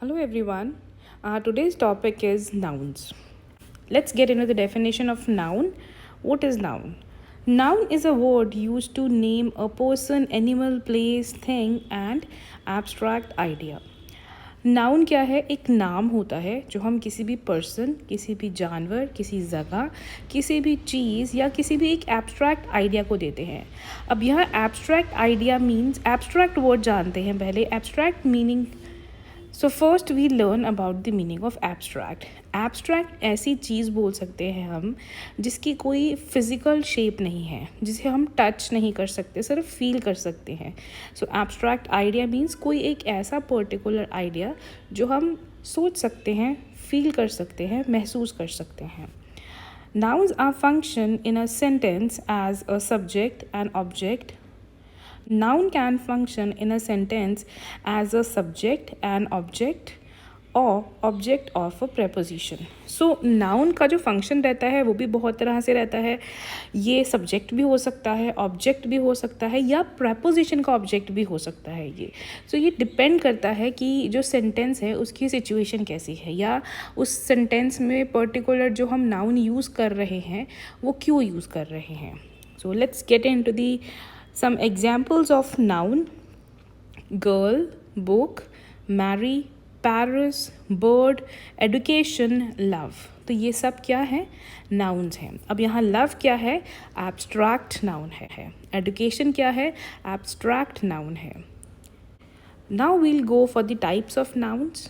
Hello everyone. Today's topic is nouns. Let's get into the definition of noun. What is noun? Noun is a word used to name a person, animal, place, thing and abstract idea. Noun क्या है? एक नाम होता है जो हम किसी भी पर्सन, किसी भी जानवर, किसी जगह, किसी भी चीज़ या किसी भी एक एब्स्ट्रैक्ट आइडिया को देते हैं. अब यह abstract idea means abstract word जानते हैं पहले. Abstract meaning. So first we learn about the meaning of abstract. Abstract ऐसी चीज़ बोल सकते हैं हम जिसकी कोई फिज़िकल शेप नहीं है, जिसे हम टच नहीं कर सकते, सिर्फ फील कर सकते हैं. सो एब्स्ट्रैक्ट आइडिया मीन्स कोई एक ऐसा पर्टिकुलर आइडिया जो हम सोच सकते हैं, फील कर सकते हैं, महसूस कर सकते हैं. Nouns are function in a sentence as a subject and object. Noun can function in a sentence as a subject and object or object of a preposition. So noun का जो function रहता है वो भी बहुत तरह से रहता है. ये subject भी हो सकता है, object भी हो सकता है या preposition का object भी हो सकता है ये. So ये depend करता है कि जो sentence है उसकी situation कैसी है या उस sentence में particular जो हम noun use कर रहे हैं वो क्यों use कर रहे हैं. So let's get into the some examples of noun: girl, book, marry, Paris, bird, education, love. तो ये सब क्या है? nouns हैं. अब यहाँ love क्या है? abstract noun है. education क्या है? abstract noun है. Now we'll go for the types of nouns.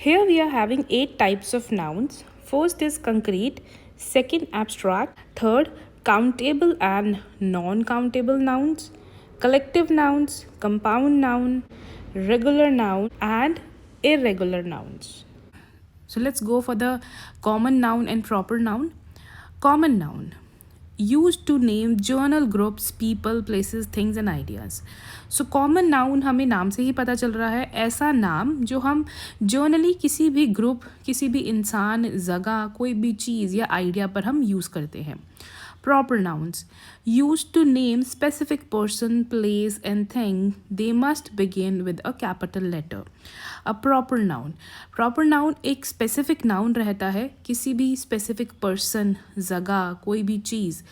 Here we are having 8 types of nouns. First is concrete, second abstract, third countable and non-countable nouns, collective nouns, compound noun, regular noun and irregular nouns. So let's go for the common noun and proper noun. Common noun, used to name journal groups, people, places, things and ideas. So common noun हमें नाम से ही पता चल रहा है, ऐसा नाम जो हम जर्नली किसी भी ग्रुप, किसी भी इंसान, जगह, कोई भी चीज़ या आइडिया पर हम यूज़ करते हैं. Proper nouns, used to name specific person, place and thing. They must begin with a capital letter. A proper noun. Proper noun एक specific noun रहता है, किसी भी specific person, जगह, कोई भी चीज़,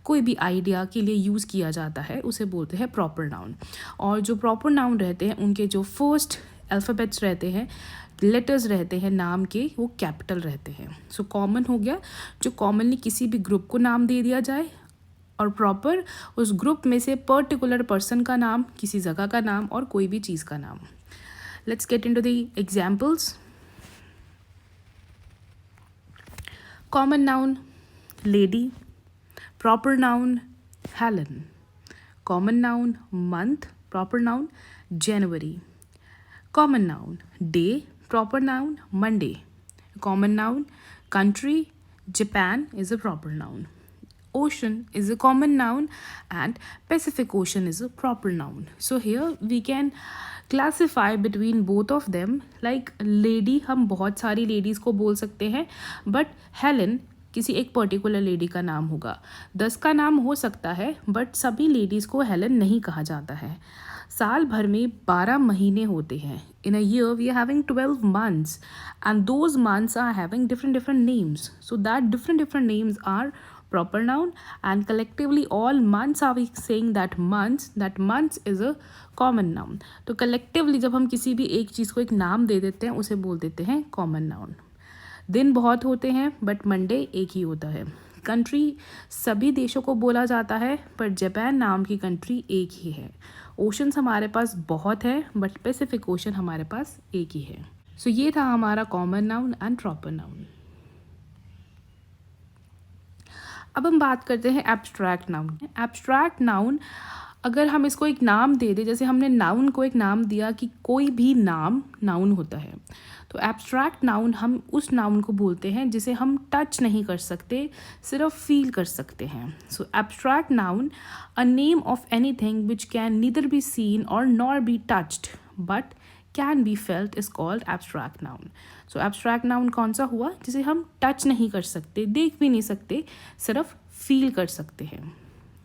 कोई भी आइडिया के लिए यूज़ किया जाता है, उसे बोलते हैं proper noun. और जो proper noun रहते हैं उनके जो first alphabets रहते हैं, लेटर्स रहते हैं नाम के, वो कैपिटल रहते हैं. सो कॉमन हो गया जो कॉमनली किसी भी ग्रुप को नाम दे दिया जाए, और प्रॉपर उस ग्रुप में से पर्टिकुलर पर्सन का नाम, किसी जगह का नाम और कोई भी चीज़ का नाम. Let's get into the examples. Common noun lady, proper noun Helen. Common noun month, proper noun January. Common noun day, proper noun Monday. Common noun country, Japan is a proper noun. Ocean is a common noun and Pacific Ocean is a proper noun. So here we can classify between both of them. Like lady, हम बहुत सारी ladies को बोल सकते हैं, but Helen किसी एक particular lady का नाम होगा. 10 का नाम हो सकता है, बट सभी लेडीज़ को हेलन नहीं कहा जाता है. साल भर में 12 महीने होते हैं. In a year we are having 12 months and those months are having different names. So that different names are proper noun and collectively all months are we saying that months is a common noun. तो collectively जब हम किसी भी एक चीज़ को एक नाम दे देते हैं उसे बोल देते हैं common noun. दिन बहुत होते हैं बट मंडे एक ही होता है. कंट्री सभी देशों को बोला जाता है पर जापान नाम की कंट्री एक ही है. ओशंस हमारे पास बहुत है बट पैसिफिक ओशन हमारे पास एक ही है. सो ये था हमारा common noun and proper noun. अब हम बात करते हैं एब्स्ट्रैक्ट नाउन. एब्स्ट्रैक्ट नाउन अगर हम इसको एक नाम दे दें, जैसे हमने नाउन को एक नाम दिया कि कोई भी नाम नाउन होता है, तो एब्स्ट्रैक्ट नाउन हम उस नाउन को बोलते हैं जिसे हम टच नहीं कर सकते, सिर्फ फील कर सकते हैं. So abstract noun a name of anything which can neither be seen or nor be touched but can be felt is called abstract noun. So abstract noun कौन सा हुआ? जिसे हम टच नहीं कर सकते, देख भी नहीं सकते, सिर्फ फील कर सकते हैं.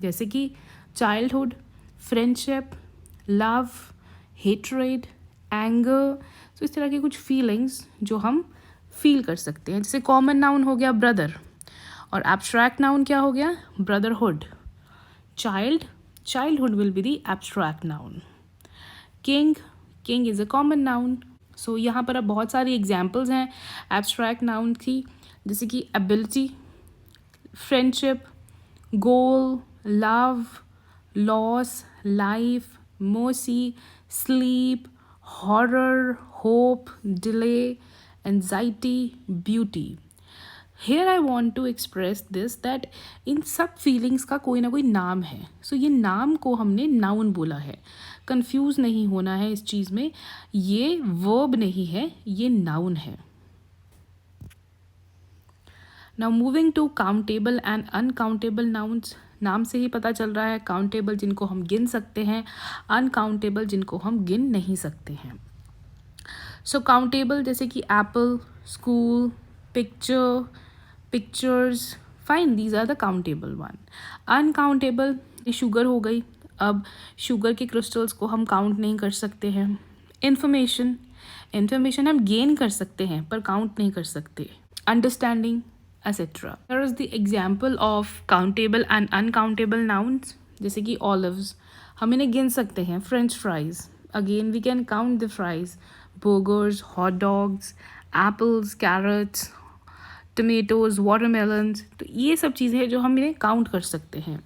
जैसे कि childhood, friendship, love, hatred, anger, so इस तरह की कुछ फीलिंग्स जो हम फील कर सकते हैं. जैसे कॉमन नाउन हो गया ब्रदर, और एब्स्ट्रैक्ट नाउन क्या हो गया? Brotherhood. childhood will be the abstract noun. king is a common noun. So यहाँ पर अब बहुत सारी एग्जाम्पल्स हैं एब्स्ट्रैक्ट नाउन की, जैसे कि ability, friendship, goal, love, loss, life, mercy, sleep, horror, hope, delay, anxiety, beauty. Here I want to express this that इन सब फीलिंग्स का कोई ना कोई नाम है. सो ये नाम को हमने नाउन बोला है. कंफ्यूज नहीं होना है इस चीज़ में, ये वर्ब नहीं है, ये नाउन है. Now moving to countable and uncountable nouns. नाम से ही पता चल रहा है, काउंटेबल जिनको हम गिन सकते हैं, अनकाउंटेबल जिनको हम गिन नहीं सकते हैं. सो काउंटेबल जैसे कि apple, school, pictures, fine, these are the countable one. Uncountable sugar हो गई. अब शुगर के क्रिस्टल्स को हम काउंट नहीं कर सकते हैं. इंफॉर्मेशन हम गेन कर सकते हैं पर काउंट नहीं कर सकते. Understanding etc. Here is the example of countable and uncountable nouns. जैसे कि olives, हम इन्हें गिन सकते हैं. French fries, again we can count the fries. Burgers, hot dogs, apples, carrots, tomatoes, watermelons. तो ये सब चीज़ें हैं जो हम इन्हें काउंट कर सकते हैं.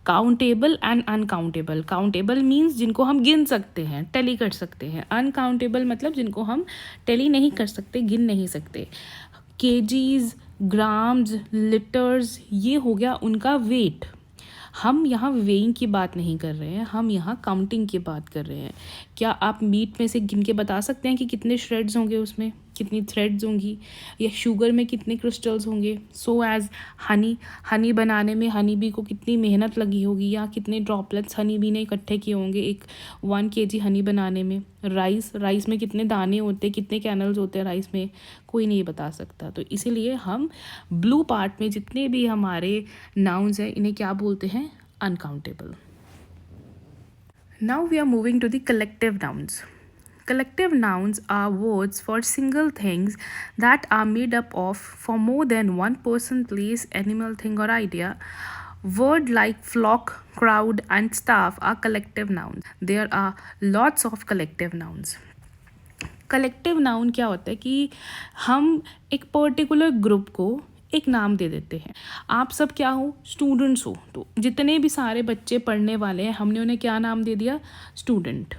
Countable and uncountable. Countable means जिनको हम गिन सकते हैं, टेली कर सकते हैं. अनकाउंटेबल मतलब जिनको हम टेली नहीं कर सकते, गिन नहीं सकते. केजीज, ग्राम्स, लिटर्स, ये हो गया उनका वेट. हम यहाँ वेइंग की बात नहीं कर रहे हैं, हम यहाँ काउंटिंग की बात कर रहे हैं. क्या आप मीट में से गिन के बता सकते हैं कि कितने श्रेड्स होंगे, उसमें कितनी थ्रेड्स होंगी, या शुगर में कितने क्रिस्टल्स होंगे? सो एज हनी बनाने में हनी बी को कितनी मेहनत लगी होगी, या कितने ड्रॉपलेट्स हनी बी ने इकट्ठे किए होंगे एक 1 kg हनी बनाने में. राइस में कितने दाने होते हैं, कितने कैनल्स होते हैं राइस में, कोई नहीं बता सकता. तो इसीलिए हम ब्लू पार्ट में जितने भी हमारे नाउन्स हैं इन्हें क्या बोलते हैं? Uncountable. Now we are moving to the collective nouns. Collective nouns are words for single things that are made up of for more than one person, place, animal, thing or idea. Word like flock, crowd and staff are collective nouns. There are lots of collective nouns. Collective noun क्या होता है कि हम एक particular group को एक नाम दे देते हैं. आप सब क्या हो? स्टूडेंट्स हो. तो जितने भी सारे बच्चे पढ़ने वाले हैं हमने उन्हें क्या नाम दे दिया? स्टूडेंट.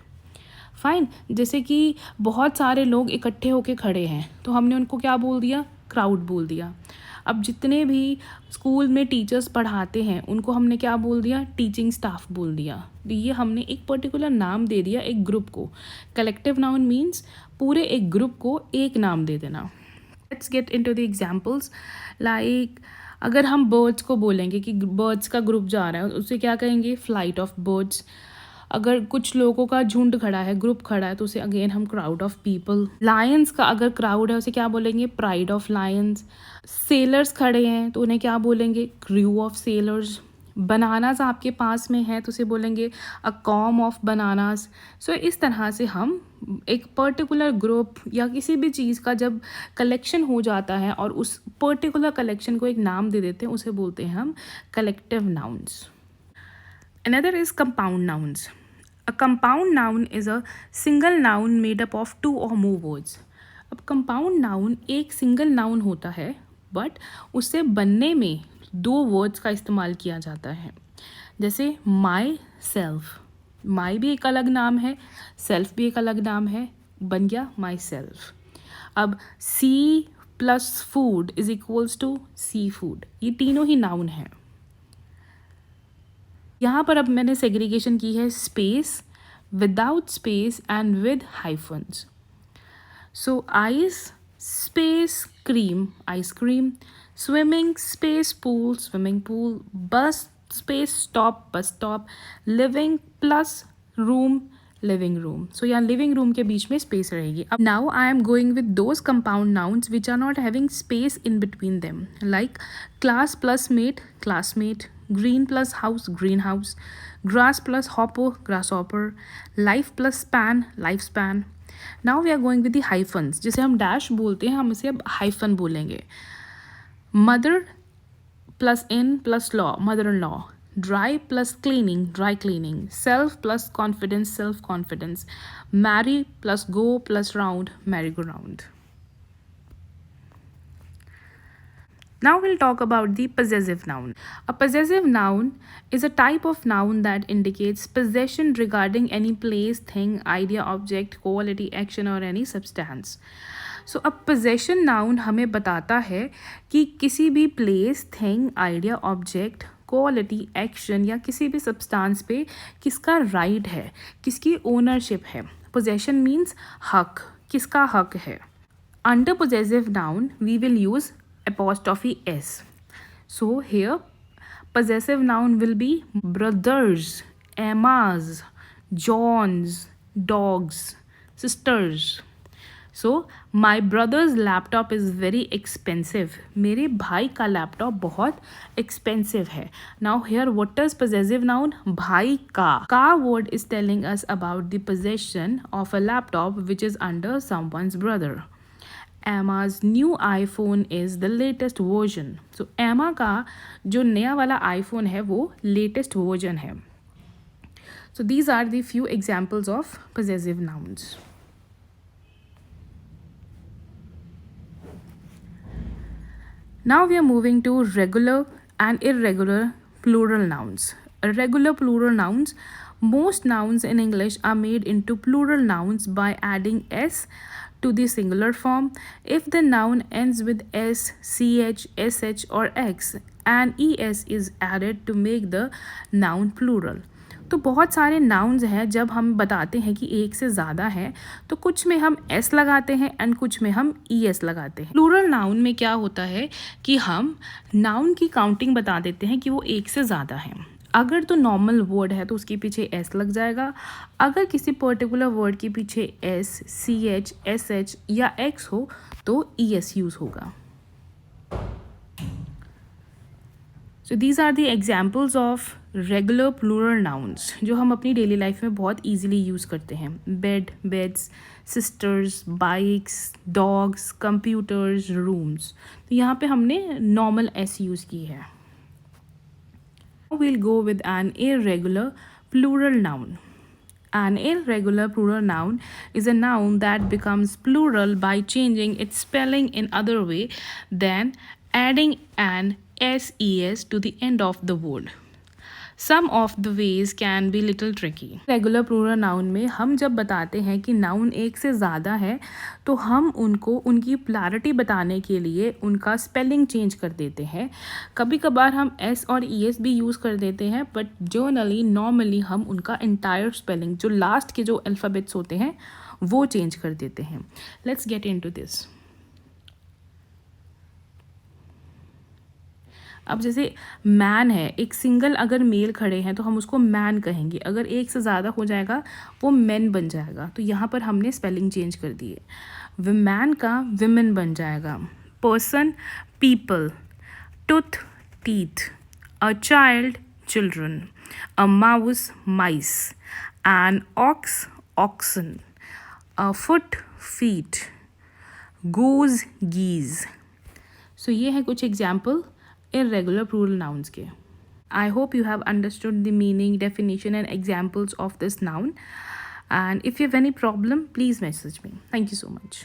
फाइन. जैसे कि बहुत सारे लोग इकट्ठे होके खड़े हैं तो हमने उनको क्या बोल दिया? क्राउड बोल दिया. अब जितने भी स्कूल में टीचर्स पढ़ाते हैं उनको हमने क्या बोल दिया? टीचिंग स्टाफ बोल दिया. तो ये हमने एक पर्टिकुलर नाम दे दिया एक ग्रुप को. कलेक्टिव नाउन मीन्स पूरे एक ग्रुप को एक नाम दे देना. Let's get into the examples. Like अगर हम बर्ड्स को बोलेंगे कि बर्ड्स का ग्रुप जा रहा है, उसे क्या कहेंगे? Flight of birds. अगर कुछ लोगों का झुंड खड़ा है, ग्रुप खड़ा है, तो उसे अगेन हम क्राउड ऑफ पीपल. लायंस का अगर क्राउड है उसे क्या बोलेंगे? Pride of Lions. सेलर्स खड़े हैं तो उन्हें क्या बोलेंगे? Crew of sellers. बनानास आपके पास में है तो उसे बोलेंगे अ कॉम ऑफ बनानास. सो इस तरह से हम एक पर्टिकुलर ग्रुप या किसी भी चीज़ का जब कलेक्शन हो जाता है और उस पर्टिकुलर कलेक्शन को एक नाम दे देते हैं, उसे बोलते हैं हम collective nouns. Another is compound nouns. A compound noun is a single noun made up of 2 or more words. अब compound noun एक single noun होता है बट उससे बनने में 2 words का इस्तेमाल किया जाता है. जैसे my self. my भी एक अलग नाम है, self भी एक अलग नाम है, बन गया myself. अब sea plus food is equals to seafood. ये तीनों ही नाउन है. यहाँ पर अब मैंने सेग्रीगेशन की है space, without space and with hyphens. So ice space cream, ice cream. Swimming space pool, swimming pool. Bus space stop, bus stop. Living plus room, living room. So यहाँ लिविंग रूम के बीच में स्पेस रहेगी. अब now I am going with those compound nouns which are not having space in between them. Like class plus mate, classmate. green plus house, greenhouse. Grass plus hopper, grasshopper. Life plus span, lifespan. Now we are going with the hyphens. जिसे हम dash बोलते हैं, हम इसे अब hyphen बोलेंगे. Mother plus in plus law, mother-in-law. Dry plus cleaning, dry cleaning. Self plus confidence, self confidence. Marry plus go plus round, merry-go-round. Now we'll talk about the possessive noun. A possessive noun is a type of noun that indicates possession regarding any place, thing, idea, object, quality, action or any substance. सो अब possession noun हमें बताता है कि किसी भी place, thing, idea, object, quality, action या किसी भी सब्सटेंस पे किसका राइट है, किसकी ओनरशिप है. पोजेशन मीन्स हक, किसका हक है. Under possessive noun we will use apostrophe s. So here possessive noun will be brothers, Emmas, Johns, dogs, sisters. So my brother's laptop is very expensive. मेरे भाई का लैपटॉप बहुत expensive है. Now here what does possessive noun? भाई का. का word is telling us about the possession of a laptop which is under someone's brother. Emma's new iPhone is the latest version. So Emma का जो नया वाला iPhone है वो latest version है. So these are the few examples of possessive nouns. Now we are moving to regular and irregular plural nouns. Regular plural nouns, most nouns in English are made into plural nouns by adding s to the singular form. If the noun ends with s, ch, sh or x, and es is added to make the noun plural. तो बहुत सारे nouns हैं, जब हम बताते हैं कि एक से ज़्यादा है तो कुछ में हम एस लगाते हैं एंड कुछ में हम ई एस लगाते हैं. प्लूरल नाउन में क्या होता है कि हम नाउन की काउंटिंग बता देते हैं कि वो एक से ज़्यादा है. अगर तो नॉर्मल वर्ड है तो उसके पीछे एस लग जाएगा. अगर किसी पर्टिकुलर वर्ड के पीछे S, C H, S H या एक्स हो तो ई एस यूज़ होगा. So these are the examples of regular plural nouns जो हम अपनी डेली लाइफ में बहुत ईजिली यूज़ करते हैं. Bed, beds, sisters, bikes, dogs, computers, rooms. तो यहाँ पे हमने नॉर्मल एस यूज़ की है. We'll go with an irregular plural noun. An irregular plural noun is a noun that becomes plural by changing its spelling in other way than adding an ses to the end of the word. Some of the ways can be little tricky. Regular plural noun में हम जब बताते हैं कि noun एक से ज़्यादा है तो हम उनको उनकी प्लैरिटी बताने के लिए उनका स्पेलिंग चेंज कर देते हैं. कभी कभार हम एस और ई एस भी यूज़ कर देते हैं, बट जनरली नॉर्मली हम उनका एंटायर स्पेलिंग जो लास्ट के जो अल्फ़ाबेट्स होते हैं वो चेंज कर देते हैं. Let's get into this. अब जैसे मैन है, एक सिंगल अगर मेल खड़े हैं तो हम उसको मैन कहेंगे. अगर एक से ज़्यादा हो जाएगा वो मेन बन जाएगा. तो यहाँ पर हमने स्पेलिंग चेंज कर दी है. विमैन का विमेन बन जाएगा. Person, people. Tooth, teeth. A child, children. A mouse, mice. An ox, oxen. A foot, feet. Goose, geese. So ये है कुछ एग्जाम्पल irregular plural nouns के. I hope you have understood the meaning, definition and examples of this noun. And if you have any problem, please message me. Thank you so much.